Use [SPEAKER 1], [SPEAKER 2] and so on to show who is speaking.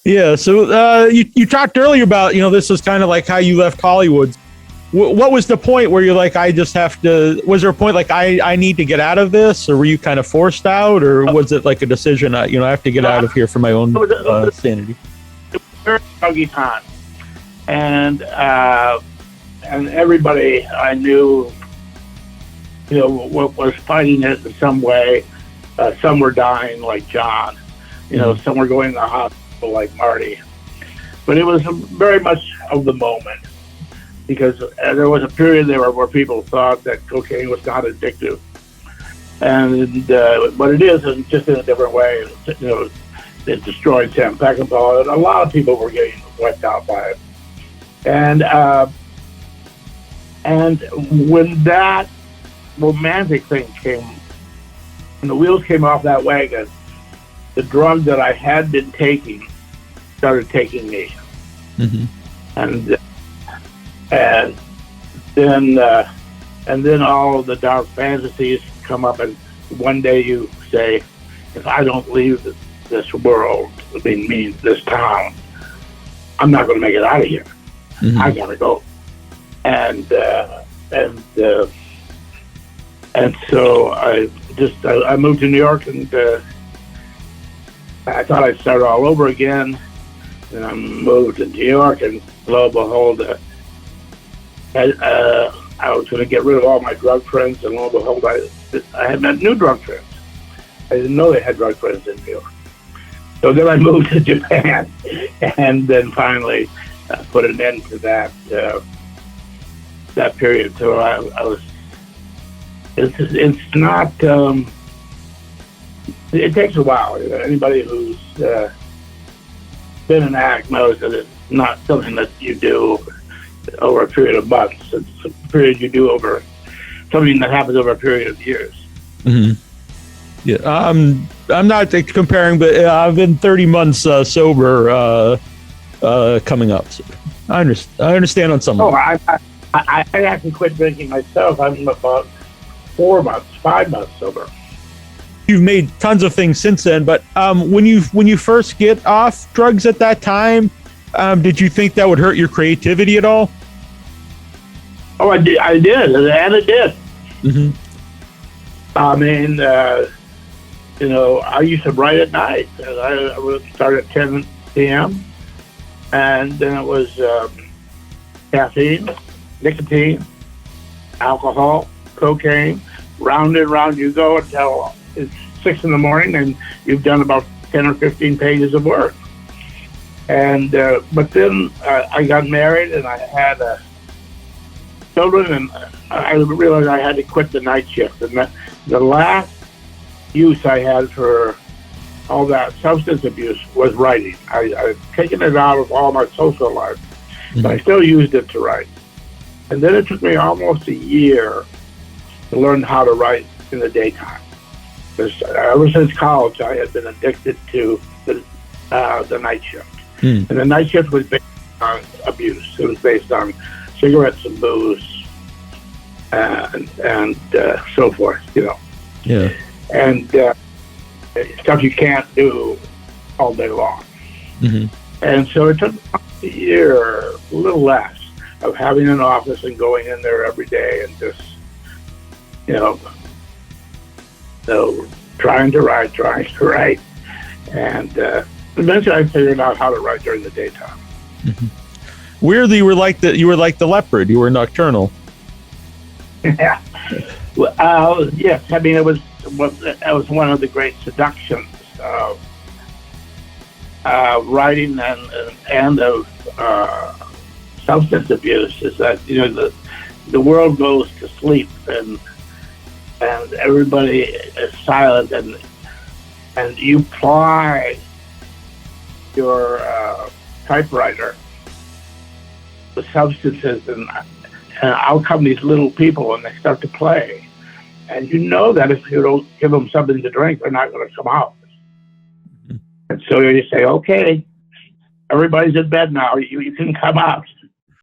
[SPEAKER 1] Yeah. So you talked earlier about, this is kind of like how you left Hollywood. What was the point where you're like, I just have to, was there a point like I need to get out of this, or were you kind of forced out, or was it like a decision, I have to get out of here for my own sanity?
[SPEAKER 2] It was a very druggy time. And everybody I knew, was fighting it in some way. Some were dying like John, some were going to the hospital like Marty. But it was very much of the moment, because there was a period there where people thought that cocaine was not addictive. And but it is, just in a different way. It destroyed Sam Peckinpah, and a lot of people were getting wiped out by it. And when that romantic thing came, when the wheels came off that wagon, the drug that I had been taking started taking me.
[SPEAKER 1] Mm-hmm.
[SPEAKER 2] And then all of the dark fantasies come up, and one day you say, if I don't leave this world, means this town, I'm not going to make it out of here.
[SPEAKER 1] Mm-hmm.
[SPEAKER 2] I gotta go. And so I moved to New York, and I thought I'd start all over again. And I moved to New York, and lo and behold, I was going to get rid of all my drug friends, and lo and behold, I had met new drug friends. I didn't know they had drug friends in New York. So then I moved to Japan, and then finally put an end to that period. So I was. It's not. It takes a while. Anybody who's been an addict knows that it's not something that you do over a period of months. It's a period you do over something that happens over a period of years.
[SPEAKER 1] Mm-hmm. Yeah, I'm not comparing, but I've been 30 months sober coming up. So I understand on some.
[SPEAKER 2] I actually quit drinking myself. I'm about 5 months sober.
[SPEAKER 1] You've made tons of things since then, but when you first get off drugs at that time, did you think that would hurt your creativity at all?
[SPEAKER 2] Oh, I did, and it did.
[SPEAKER 1] Mm-hmm.
[SPEAKER 2] I mean, I used to write at night. I would start at 10 p.m., and then it was caffeine, nicotine, alcohol, cocaine. Round and round you go until it's 6 in the morning, and you've done about 10 or 15 pages of work. And but then I got married, and I had children, and I realized I had to quit the night shift. And the last use I had for all that substance abuse was writing. I'd taken it out of all my social life, mm-hmm. but I still used it to write. And then it took me almost a year to learn how to write in the daytime. Because ever since college, I had been addicted to the night shift. And the night shift was based on abuse. It was based on cigarettes and booze and so forth,
[SPEAKER 1] Yeah.
[SPEAKER 2] And stuff you can't do all day long.
[SPEAKER 1] Mm-hmm.
[SPEAKER 2] And so it took a year, a little less, of having an office and going in there every day and just, trying to write. And eventually I figured out how to write during the daytime.
[SPEAKER 1] Mm-hmm. Weirdly, you were like the leopard. You were nocturnal.
[SPEAKER 2] Yeah. Yes. I mean, it was one of the great seductions of writing and of substance abuse, is that the world goes to sleep and everybody is silent, and you ply your typewriter with substances, and out come these little people, and they start to play, and that if you don't give them something to drink, they're not going to come out. Mm-hmm. And so you say, okay, everybody's in bed now, you can come out.